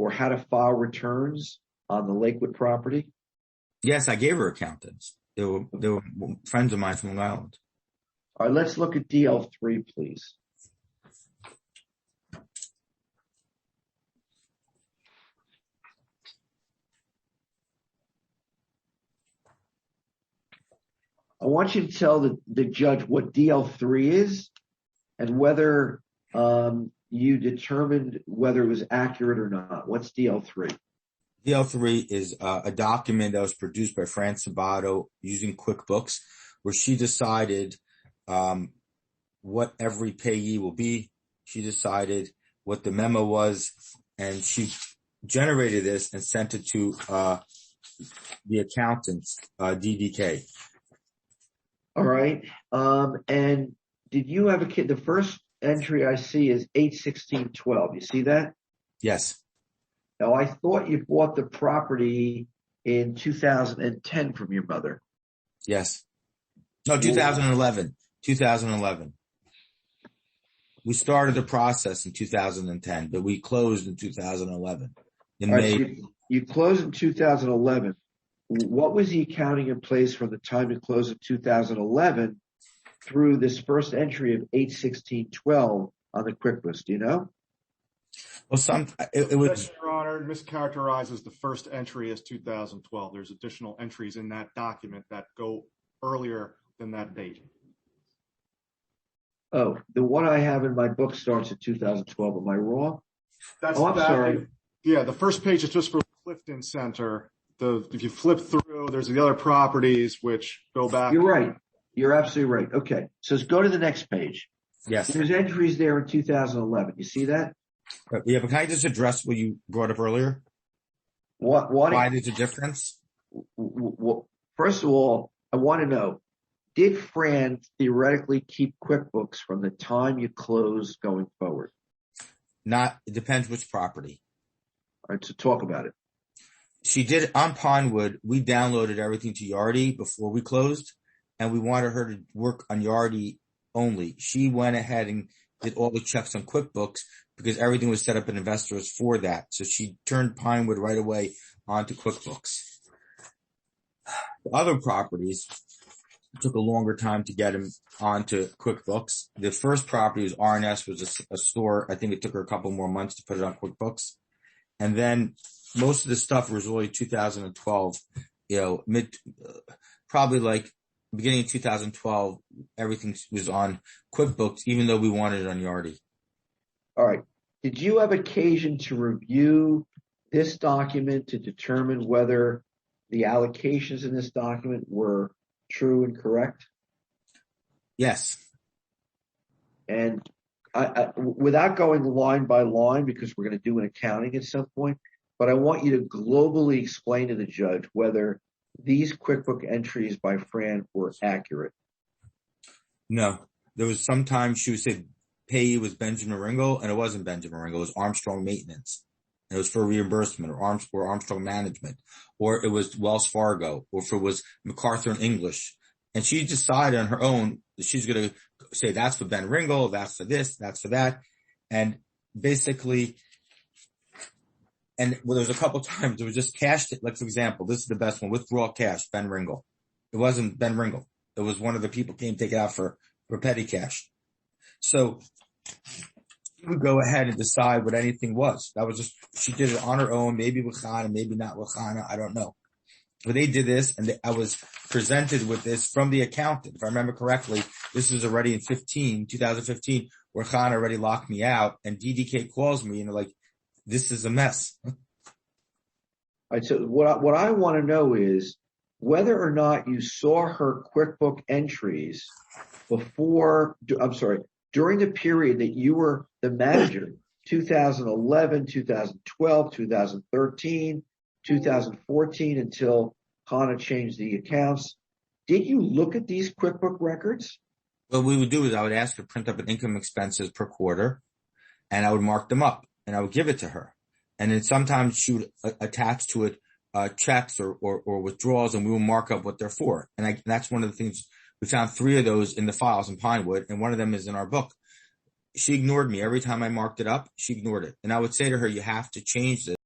or how to file returns on the Lakewood property? Yes, I gave her accountants. They were friends of mine from Long Island. All right, let's look at DL3, please. I want you to tell the judge what DL3 is and whether you determined whether it was accurate or not. What's DL3? DL3 is a document that was produced by Fran Sabato using QuickBooks, where she decided what every payee will be. She decided what the memo was, and she generated this and sent it to the accountants, DDK. All right. And did you have a kid? The first entry I see is 8/16/12. You see that? Yes. Now, I thought you bought the property in 2010 from your mother. Yes. No, 2011. 2011. We started the process in 2010, but we closed in 2011. In May. So you closed in 2011. What was the accounting in place from the time you closed in 2011 through this first entry of 8/16/12 on the QuickBooks? Do you know? Well, it was. Your Honor, mischaracterizes the first entry as 2012. There's additional entries in that document that go earlier than that date. Oh, the one I have in my book starts at 2012. Am I wrong? I'm sorry. Yeah, the first page is just for Clifton Center. If you flip through, there's the other properties which go back. You're right. You're absolutely right. Okay. So let's go to the next page. Yes. There's entries there in 2011. You see that? Yeah, but can I just address what you brought up earlier? What? Why there's a difference? First of all, I want to know, did Fran theoretically keep QuickBooks from the time you close going forward? It depends which property. All right, so talk about it. She did on Pinewood. We downloaded everything to Yardi before we closed, and we wanted her to work on Yardi only. She went ahead and did all the checks on QuickBooks because everything was set up in Investors for that. So she turned Pinewood right away onto QuickBooks. The other properties took a longer time to get them onto QuickBooks. The first property was RNS, was a store. I think it took her a couple more months to put it on QuickBooks. And then most of the stuff was really 2012, probably like beginning of 2012, everything was on QuickBooks, even though we wanted it on Yardi. All right. Did you have occasion to review this document to determine whether the allocations in this document were true and correct? Yes. And without going line by line, because we're going to do an accounting at some point, but I want you to globally explain to the judge whether these QuickBook entries by Fran were accurate. No. There was sometimes she would say payee was Benjamin Ringel, and it wasn't Benjamin Ringel. It was Armstrong Maintenance. And it was for reimbursement or Armstrong Management, or it was Wells Fargo, or if it was MacArthur and English. And she decided on her own that she's going to say that's for Ben Ringel, that's for this, that's for that. And basically, and well, there was a couple times it was just cash. Like, for example, this is the best one, withdrawal cash, Ben Ringel. It wasn't Ben Ringel. It was one of the people came take it out for petty cash. So she would go ahead and decide what anything was. That was just, she did it on her own, maybe with Chana, maybe not with Chana, I don't know. But they did this, and I was presented with this from the accountant. If I remember correctly, this was already in 2015, where Chana already locked me out, and DDK calls me, and they're like, this is a mess. All right, so what I want to know is whether or not you saw her QuickBook entries during the period that you were the manager, 2011, 2012, 2013, 2014, until Hannah changed the accounts. Did you look at these QuickBook records? What we would do is I would ask her to print up an income expenses per quarter, and I would mark them up, and I would give it to her. And then sometimes she would attach to it checks or withdrawals, and we will mark up what they're for. And that's one of the things. We found 3 of those in the files in Pinewood, and one of them is in our book. She ignored me. Every time I marked it up, she ignored it. And I would say to her, you have to change this.